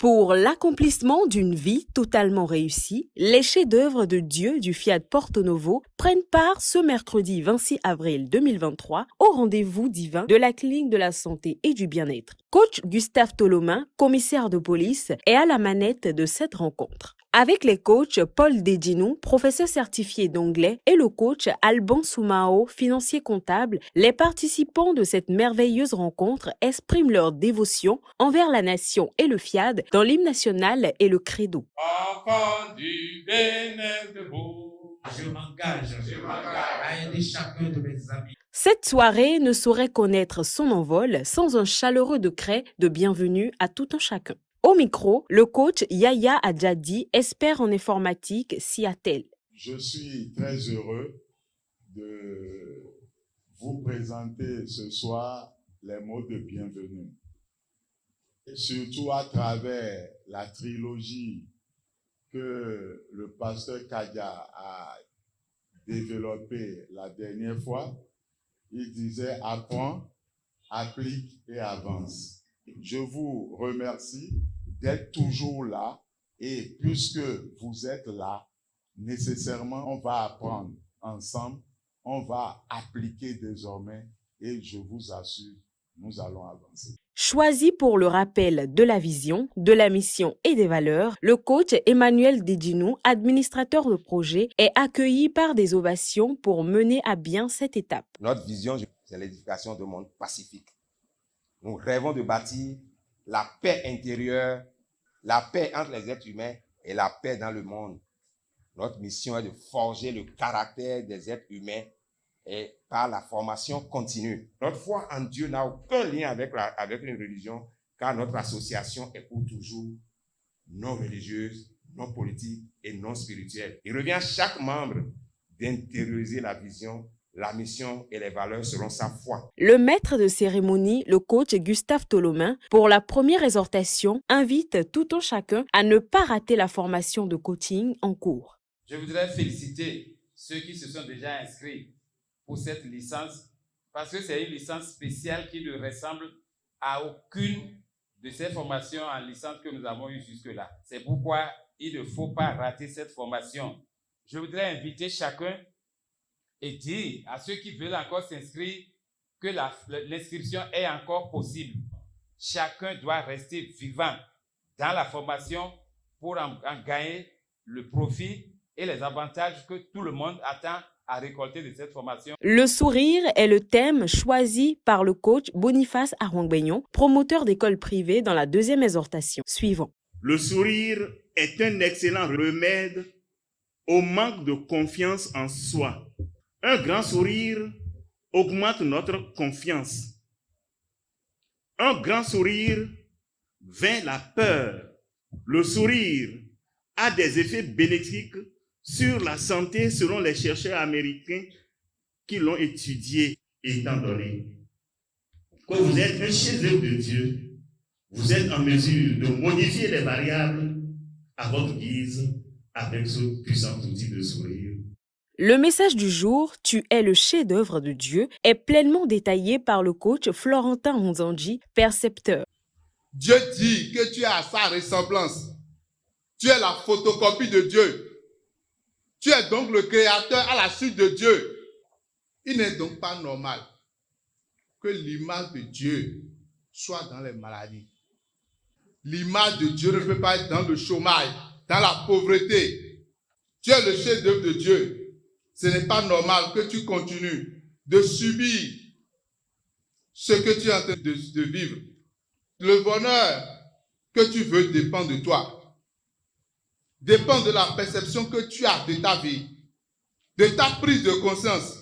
Pour l'accomplissement d'une vie totalement réussie, les chefs-d'œuvre de Dieu du Fiat Porto Novo prennent part ce mercredi 26 avril 2023 au rendez-vous divin de la clinique de la santé et du bien-être. Coach Gustave Tolomin, commissaire de police, est à la manette de cette rencontre. Avec les coachs Paul Dedinou, professeur certifié d'anglais, et le coach Alban Soumao, financier comptable, les participants de cette merveilleuse rencontre expriment leur dévotion envers la nation et le FIAD dans l'hymne national et le credo. Enfant du Bénédebo, je m'engage à aider chacun de mes amis. Cette soirée ne saurait connaître son envol sans un chaleureux décret de bienvenue à tout un chacun. Au micro, le coach Yaya Adjadi, expert en informatique, s'y attelle. Je suis très heureux de vous présenter ce soir les mots de bienvenue. Et surtout à travers la trilogie que le pasteur Kadia a développée la dernière fois. Il disait « apprends, applique et avance ». Je vous remercie d'être toujours là et puisque vous êtes là, nécessairement on va apprendre ensemble, on va appliquer désormais et je vous assure, nous allons avancer. Choisi pour le rappel de la vision, de la mission et des valeurs, le coach Emmanuel Dedinou, administrateur de projet, est accueilli par des ovations pour mener à bien cette étape. Notre vision, c'est l'édification d'un monde pacifique. Nous rêvons de bâtir la paix intérieure, la paix entre les êtres humains et la paix dans le monde. Notre mission est de forger le caractère des êtres humains et par la formation continue. Notre foi en Dieu n'a aucun lien avec une religion, car notre association est pour toujours non religieuse, non politique et non spirituelle. Il revient à chaque membre d'intérioriser la vision, la mission et les valeurs selon sa foi. Le maître de cérémonie, le coach Gustave Tolomin, pour la première exhortation, invite tout un chacun à ne pas rater la formation de coaching en cours. Je voudrais féliciter ceux qui se sont déjà inscrits pour cette licence, parce que c'est une licence spéciale qui ne ressemble à aucune de ces formations en licence que nous avons eues jusque-là. C'est pourquoi il ne faut pas rater cette formation. Je voudrais inviter chacun et dire à ceux qui veulent encore s'inscrire que l'inscription est encore possible. Chacun doit rester vivant dans la formation pour en gagner le profit et les avantages que tout le monde attend à récolter de cette formation. Le sourire est le thème choisi par le coach Boniface Arwangbenyon, promoteur d'école privée dans la deuxième exhortation. Suivant. Le sourire est un excellent remède au manque de confiance en soi. Un grand sourire augmente notre confiance. Un grand sourire vainc la peur. Le sourire a des effets bénéfiques sur la santé selon les chercheurs américains qui l'ont étudié, étant donné que vous êtes un chef-d'œuvre de Dieu, vous êtes en mesure de modifier les variables à votre guise avec ce puissant outil de sourire. Le message du jour, tu es le chef-d'œuvre de Dieu, est pleinement détaillé par le coach Florentin Onzanji, percepteur. Dieu dit que tu es à sa ressemblance. Tu es la photocopie de Dieu. Tu es donc le créateur à la suite de Dieu. Il n'est donc pas normal que l'image de Dieu soit dans les maladies. L'image de Dieu ne peut pas être dans le chômage, dans la pauvreté. Tu es le chef-d'œuvre de Dieu. Ce n'est pas normal que tu continues de subir ce que tu es en train de vivre. Le bonheur que tu veux dépend de toi. Dépend de la perception que tu as de ta vie, de ta prise de conscience,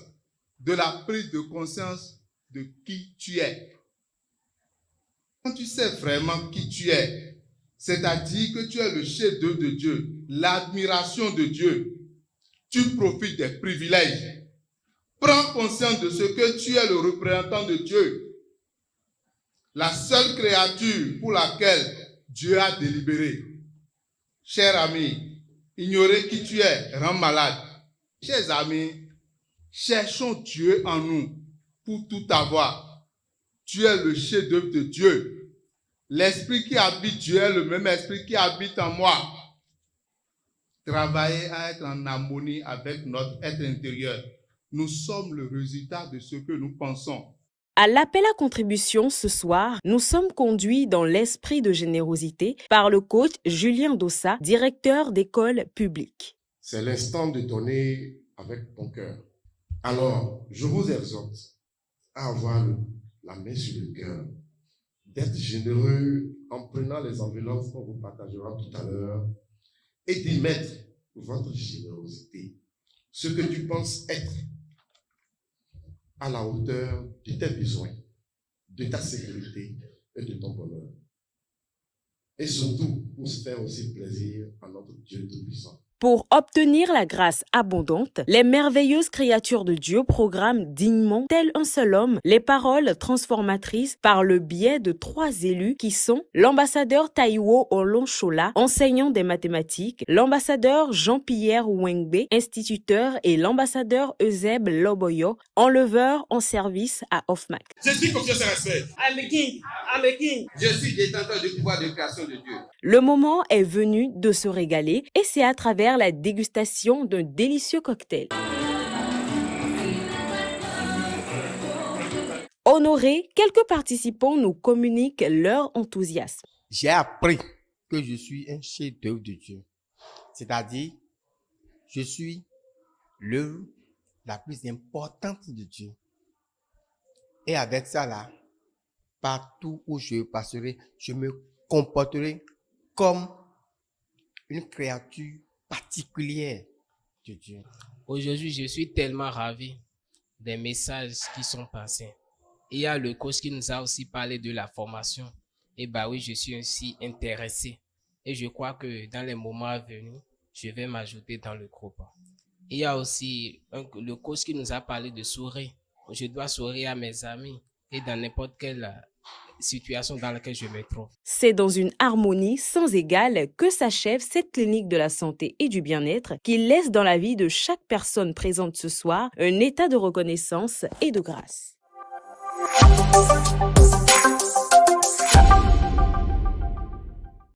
de la prise de conscience de qui tu es. Quand tu sais vraiment qui tu es, c'est-à-dire que tu es le chef-d'œuvre de Dieu, l'admiration de Dieu, tu profites des privilèges. Prends conscience de ce que tu es le représentant de Dieu, la seule créature pour laquelle Dieu a délibéré. Cher ami, ignorer qui tu es rend malade. Chers amis, cherchons Dieu en nous pour tout avoir. Tu es le chef-d'œuvre de Dieu. L'esprit qui habite Dieu est le même esprit qui habite en moi. Travailler à être en harmonie avec notre être intérieur. Nous sommes le résultat de ce que nous pensons. À l'appel à contribution ce soir, nous sommes conduits dans l'esprit de générosité par le coach Julien Dossa, directeur d'école publique. C'est l'instant de donner avec ton cœur. Alors, je vous exhorte à avoir la main sur le cœur, d'être généreux en prenant les enveloppes qu'on vous partagera tout à l'heure et d'y mettre votre générosité, ce que tu penses être à la hauteur de tes besoins, de ta sécurité et de ton bonheur. Et surtout, pour se faire aussi plaisir à notre Dieu Tout-Puissant. Pour obtenir la grâce abondante, les merveilleuses créatures de Dieu programment dignement, tel un seul homme, les paroles transformatrices par le biais de 3 élus qui sont l'ambassadeur Taiwo Olonchola, enseignant des mathématiques, l'ambassadeur Jean-Pierre Wengbe, instituteur, et l'ambassadeur Euseb Loboyo, enleveur en service à Offmac. Je suis confiance et respect. I'm a king. I'm a king. Je suis détenteur du pouvoir de création de Dieu. Le moment est venu de se régaler et c'est à travers la dégustation d'un délicieux cocktail. Honorés, quelques participants nous communiquent leur enthousiasme. J'ai appris que je suis un chef-d'œuvre de Dieu. C'est-à-dire, je suis l'œuvre la plus importante de Dieu. Et avec ça là, partout où je passerai, je me comporterai comme une créature particulière de Dieu. Aujourd'hui, je suis tellement ravi des messages qui sont passés. Il y a le coach qui nous a aussi parlé de la formation. Et bah oui, je suis aussi intéressé. Et je crois que dans les moments à venir, je vais m'ajouter dans le groupe. Il y a aussi le coach qui nous a parlé de sourire. Je dois sourire à mes amis et dans n'importe quelle situation dans laquelle je me trouve. C'est dans une harmonie sans égale que s'achève cette clinique de la santé et du bien-être qui laisse dans la vie de chaque personne présente ce soir un état de reconnaissance et de grâce.